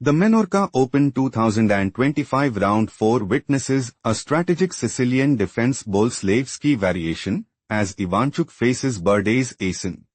The Menorca Open 2025 Round 4 witnesses a strategic Sicilian defense Boleslavsky variation as Ivanchuk faces Berdayes Ason.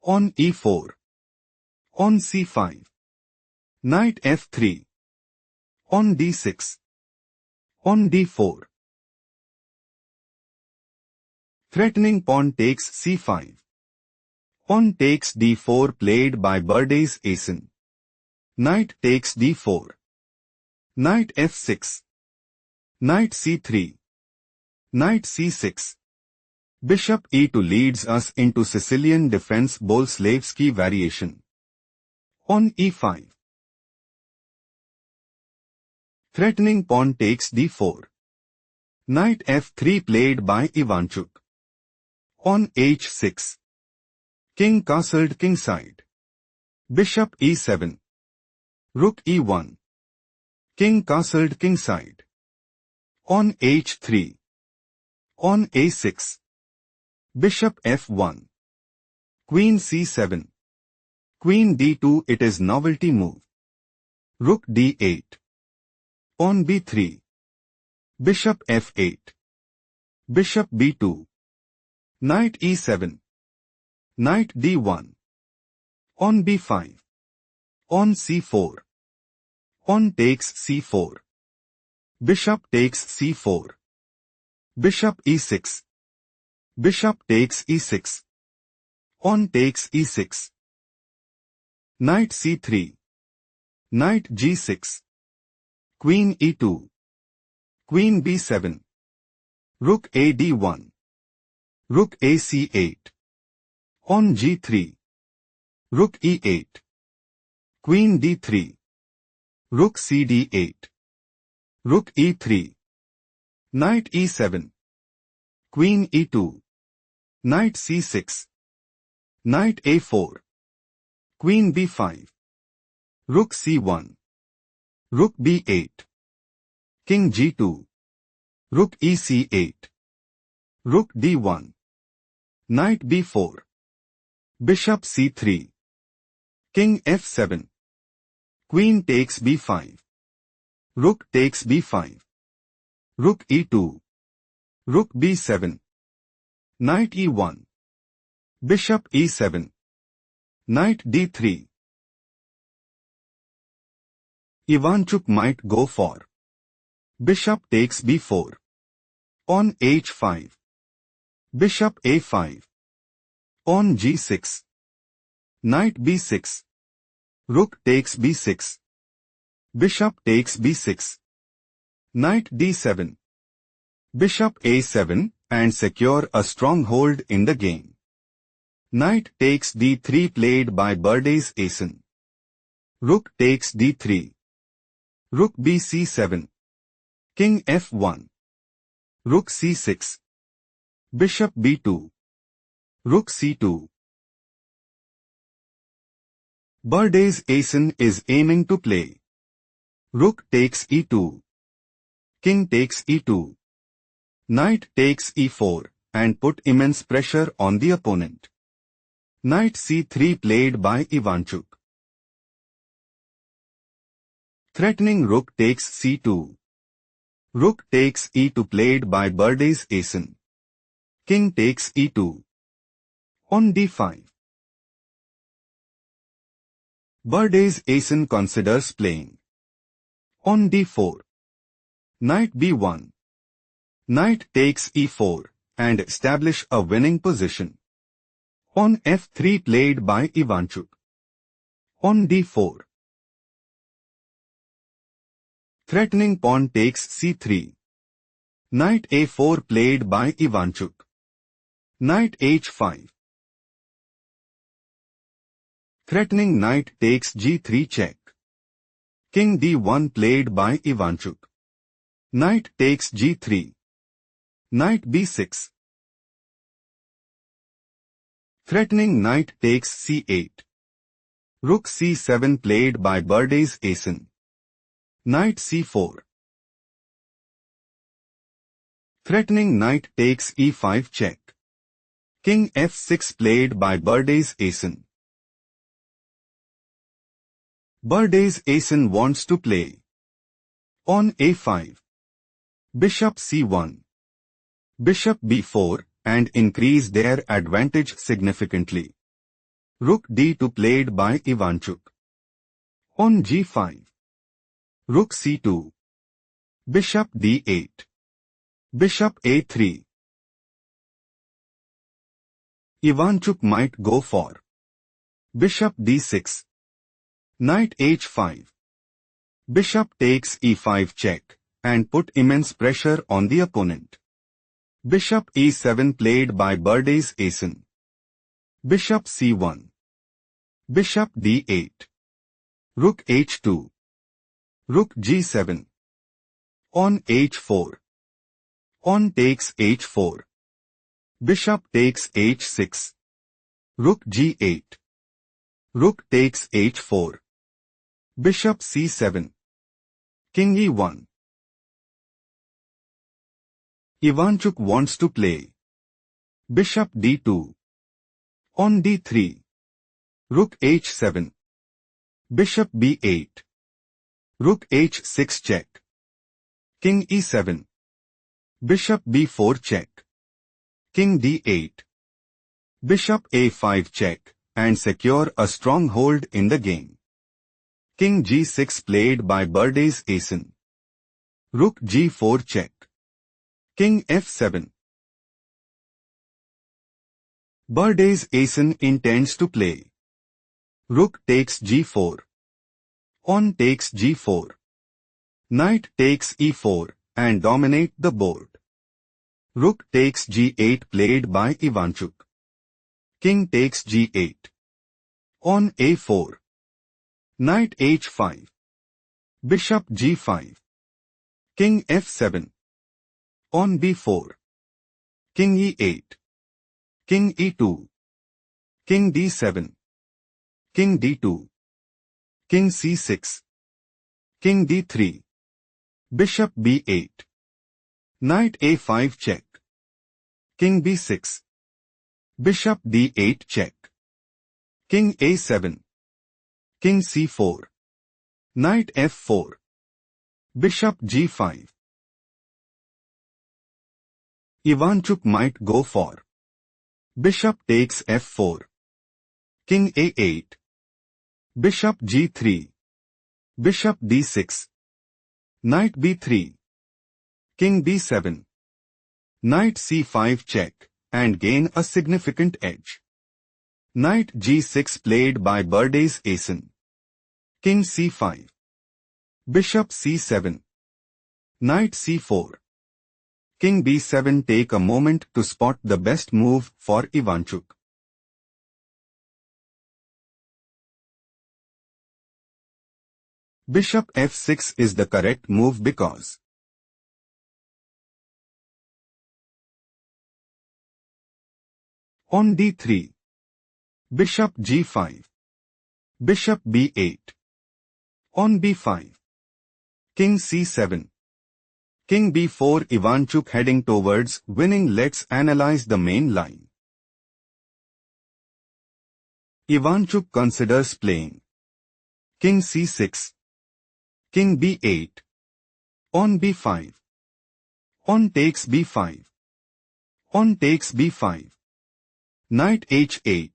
On e4. On c5. Knight f3. On d6. On d4. Threatening pawn takes c5. Pawn takes d4 played by Berdayes Ason. Knight takes d4. Knight f6. Knight c3. Knight c6. Bishop e2 leads us into Sicilian defense Boleslavsky variation. On e5. Threatening pawn takes d4. Knight f3 played by Ivanchuk. On h6. King castled kingside. Bishop e7. Rook e1. King castled kingside. On h3. On a6. Bishop f1. Queen c7. Queen d2. It is novelty move. Rook d8. On b3. Bishop f8. Bishop b2. Knight e7. Knight d1. On b5. On c4. Pawn takes c4. Bishop takes c4. Bishop e6. Bishop takes e6. Pawn takes e6. Knight c3. Knight g6. Queen e2. Queen b7. Rook a d1. Rook a c8. On g3. Rook e8. Queen d3. Rook c d8. Rook e3. Knight e7. Queen e2. Knight c6. Knight a4. Queen b5. Rook c1. Rook b8. King g2. Rook e c8. Rook d1. Knight b4. Bishop c3. King f7. Queen takes b5. Rook takes b5. Rook e2. Rook b7. Knight e1. Bishop e7. Knight d3. Ivanchuk might go for. Bishop takes b4. On h5. Bishop a5. On g6. Knight b6. Rook takes b6. Bishop takes b6. Knight d7. Bishop a7 and secure a stronghold in the game. Knight takes d3 played by Berdayes Ason. Rook takes d3. Rook bc7. King f1. Rook c6. Bishop b2. Rook c2. Berdayes Ason is aiming to play. Rook takes e2. King takes e2. Knight takes e4 and put immense pressure on the opponent. Knight c3 played by Ivanchuk. Threatening rook takes c2. Rook takes e2 played by Berdayes Ason. King takes e2. On d5. Berdayes Ason considers playing. On d4. Knight b1. Knight takes e4 and establish a winning position. On f3 played by Ivanchuk. On d4. Threatening pawn takes c3. Knight a4 played by Ivanchuk. Knight h5. Threatening knight takes g3 check. King d1 played by Ivanchuk. Knight takes g3. Knight b6. Threatening knight takes c8. Rook c7 played by Berdayes Ason. Knight c4. Threatening knight takes e5 check. King f6 played by Berdayes Ason. Berdayes Ason wants to play. On a5. Bishop c1. Bishop b4 and increase their advantage significantly. Rook d2 played by Ivanchuk. On g5. Rook c2. Bishop d8. Bishop a3. Ivanchuk might go for Bishop d6. Knight h5. Bishop takes e5 check and put immense pressure on the opponent. Bishop e7 played by Berdayes Ason. Bishop c1. Bishop d8. Rook h2. Rook g7. On h4. On takes h4. Bishop takes h6. Rook g8. Rook takes h4. Bishop c7. King e1. Ivanchuk wants to play. Bishop d2. On d3. Rook h7. Bishop b8. Rook h6 check. King e7. Bishop b4 check. King d8. Bishop a5 check and secure a stronghold in the game. King g6 played by Berdayes Ason. Rook g4 check. King f7. Berdayes Ason intends to play. Rook takes g4. On takes g4. Knight takes e4 and dominate the board. Rook takes g8 played by Ivanchuk. King takes g8. On a4. Knight h5. Bishop g5. King f7. On b4. King e8. King e2. King d7. King d2. King c6. King d3. Bishop b8. Knight a5 check. King b6. Bishop d8 check. King a7. King c4. Knight f4. Bishop g5. Ivanchuk might go for Bishop takes f4. King a8. Bishop g3. Bishop d6. Knight b3. King b7. Knight c5 check and gain a significant edge. Knight g6 played by Berdayes Ason. King c5. Bishop c7. Knight c4. King b7. Take a moment to spot the best move for Ivanchuk. Bishop f6 is the correct move because on d3. Bishop g5. Bishop b8. On b5. King c7. King b4. Ivanchuk heading towards winning. Let's analyze the main line. Ivanchuk considers playing King c6. King b8. On b5. On takes b5. On takes b5. Knight h8.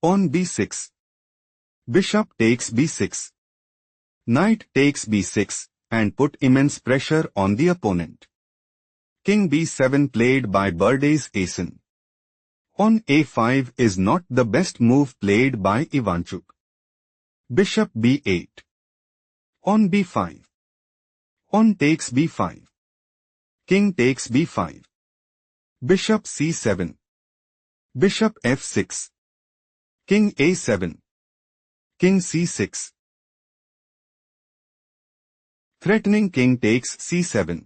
On b6. Bishop takes b6. Knight takes b6 and put immense pressure on the opponent. King b7 played by Berdayes Ason. On a5 is not the best move played by Ivanchuk. Bishop b8. On b5. On takes b5. King takes b5. Bishop c7. Bishop f6. King a7. King c6. Threatening king takes c7.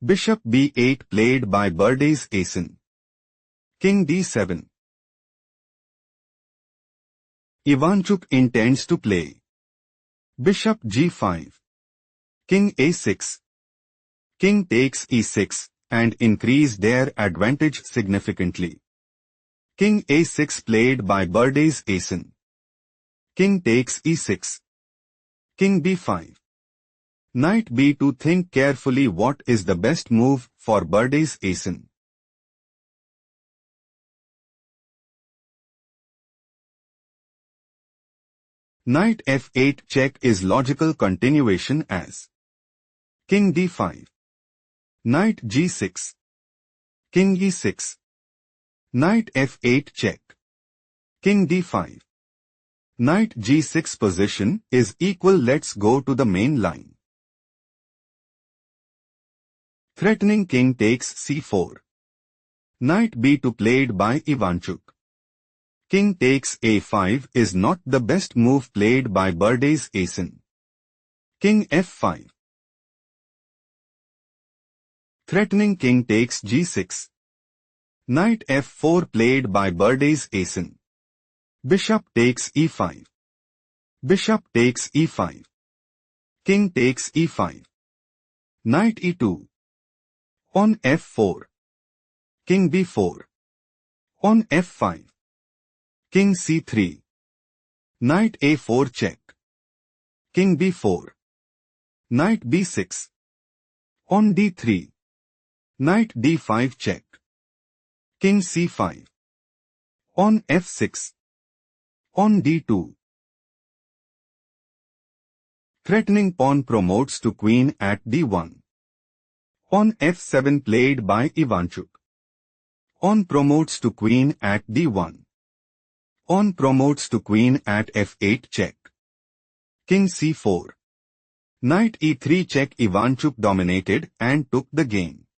Bishop b8 played by Berdayes Ason. King d7. Ivanchuk intends to play Bishop g5. King a6. King takes e6 and increase their advantage significantly. King a6 played by Berdayes Ason. King takes e6. King b5. Knight b2. Think carefully what is the best move for Berdayes Ason. Knight f8 check is logical continuation as King d5. Knight g6. King e6. Knight f8 check. King d5. Knight g6 position is equal. Let's go to the main line. Threatening king takes c4. Knight b2 played by Ivanchuk. King takes a5 is not the best move played by Berdayes Ason. King f5. Threatening king takes g6. Knight f4 played by Berdayes Ason. Bishop takes e5. Bishop takes e5. King takes e5. Knight e2. On f4. King b4. On f5. King c3. Knight a4 check. King b4. Knight b6. On d3. Knight d5 check. King c5. On f6. On d2. Threatening pawn promotes to queen at d1. On f7 played by Ivanchuk. On promotes to queen at d1. On promotes to queen at f8 check. King c4. Knight e3 check. Ivanchuk dominated and took the game.